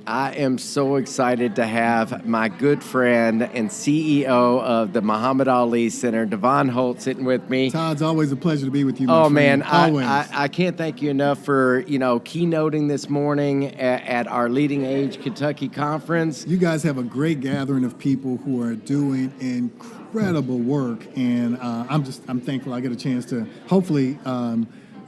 I am so excited to have my good friend and CEO of the Muhammad Ali Center, DeVone Holt, sitting with me. Todd, it's always a pleasure to be with you, my Oh, friend. man, Always. I can't thank you enough for, keynoting this morning at our LeadingAge Kentucky conference. You guys have a great gathering of people who are doing incredible work, and I'm thankful I get a chance to hopefully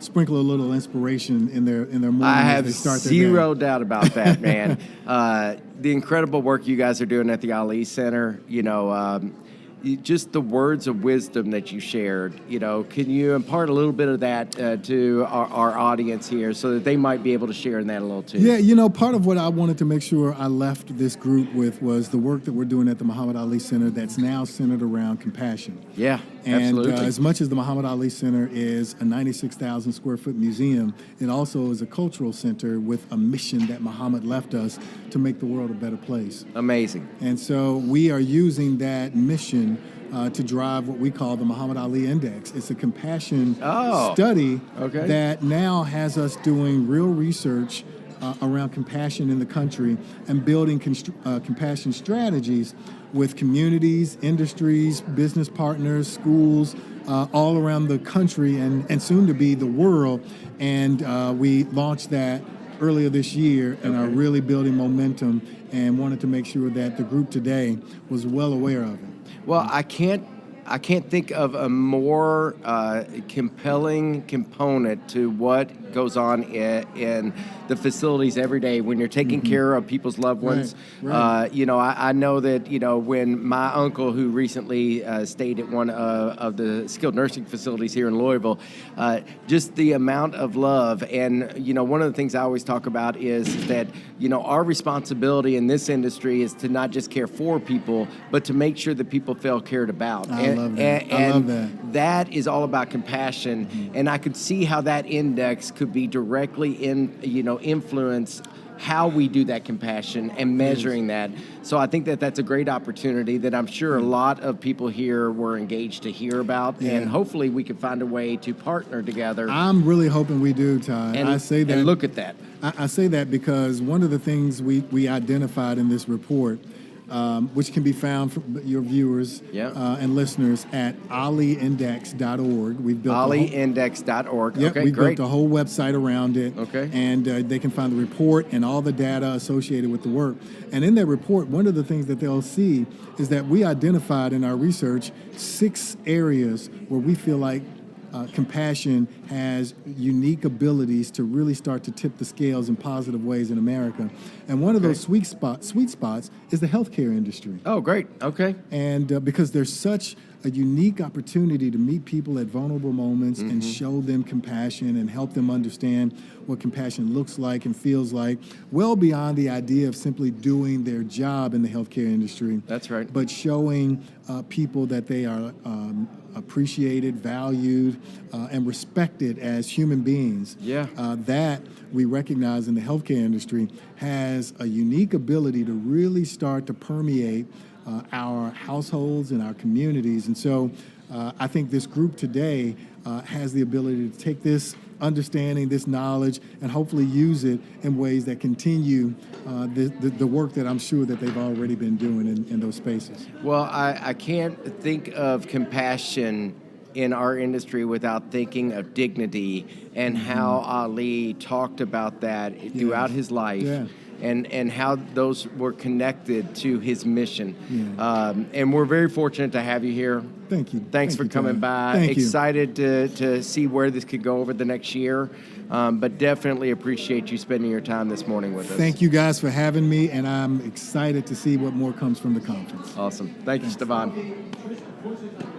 sprinkle a little inspiration in their morning as they start their day. I have zero doubt about that, man. The incredible work you guys are doing at the Ali Center, just the words of wisdom that you shared, can you impart a little bit of that to our audience here so that they might be able to share in that a little too? Yeah, part of what I wanted to make sure I left this group with was the work that we're doing at the Muhammad Ali Center that's now centered around compassion. Yeah, and absolutely. As much as the Muhammad Ali Center is a 96,000 square foot museum, it also is a cultural center with a mission that Muhammad left us to make the world a better place. Amazing. And so we are using that mission to drive what we call the Muhammad Ali Index. It's a compassion study that now has us doing real research around compassion in the country and building compassion strategies with communities, industries, business partners, schools, all around the country and soon to be the world. And we launched that earlier this year and are really building momentum and wanted to make sure that the group today was well aware of it. Well, I can't think of a more compelling component to what goes on in the facilities every day when you're taking care of people's loved ones. Right. I know that, when my uncle, who recently stayed at one of the skilled nursing facilities here in Louisville, just the amount of love. And, one of the things I always talk about is that, our responsibility in this industry is to not just care for people, but to make sure that people feel cared about. I love that. That is all about compassion, and I could see how that index could be directly influence how we do that compassion and measuring that. So I think that that's a great opportunity that I'm sure a lot of people here were engaged to hear about, and hopefully we can find a way to partner together. I'm really hoping we do, Todd. And I say that. And look at that. I say that because one of the things we identified in this report, which can be found for your viewers and listeners at aliindex.org. We've built aliindex.org. Yep, Okay, we've great. built a whole website around it. Okay. And they can find the report and all the data associated with the work. And in that report, one of the things that they'll see is that we identified in our research 6 areas where we feel like compassion has unique abilities to really start to tip the scales in positive ways in America. And one of those sweet spots is the healthcare industry. Oh, great. Okay. And because there's such a unique opportunity to meet people at vulnerable moments and show them compassion and help them understand what compassion looks like and feels like, well beyond the idea of simply doing their job in the healthcare industry. That's right. But showing people that they are appreciated, valued, and respected as human beings. Yeah. That we recognize in the healthcare industry has a unique ability to really start to permeate our households and our communities. And so I think this group today has the ability to take this understanding, this knowledge, and hopefully use it in ways that continue the work that I'm sure that they've already been doing in those spaces. Well, I can't think of compassion in our industry without thinking of dignity and how Ali talked about that throughout his life. Yeah. And how those were connected to his mission. Yeah. And we're very fortunate to have you here. Thank you. Thanks for coming by. Thank you. Excited to see where this could go over the next year, but definitely appreciate you spending your time this morning with us. Thank you guys for having me, and I'm excited to see what more comes from the conference. Awesome. Thank you, DeVone.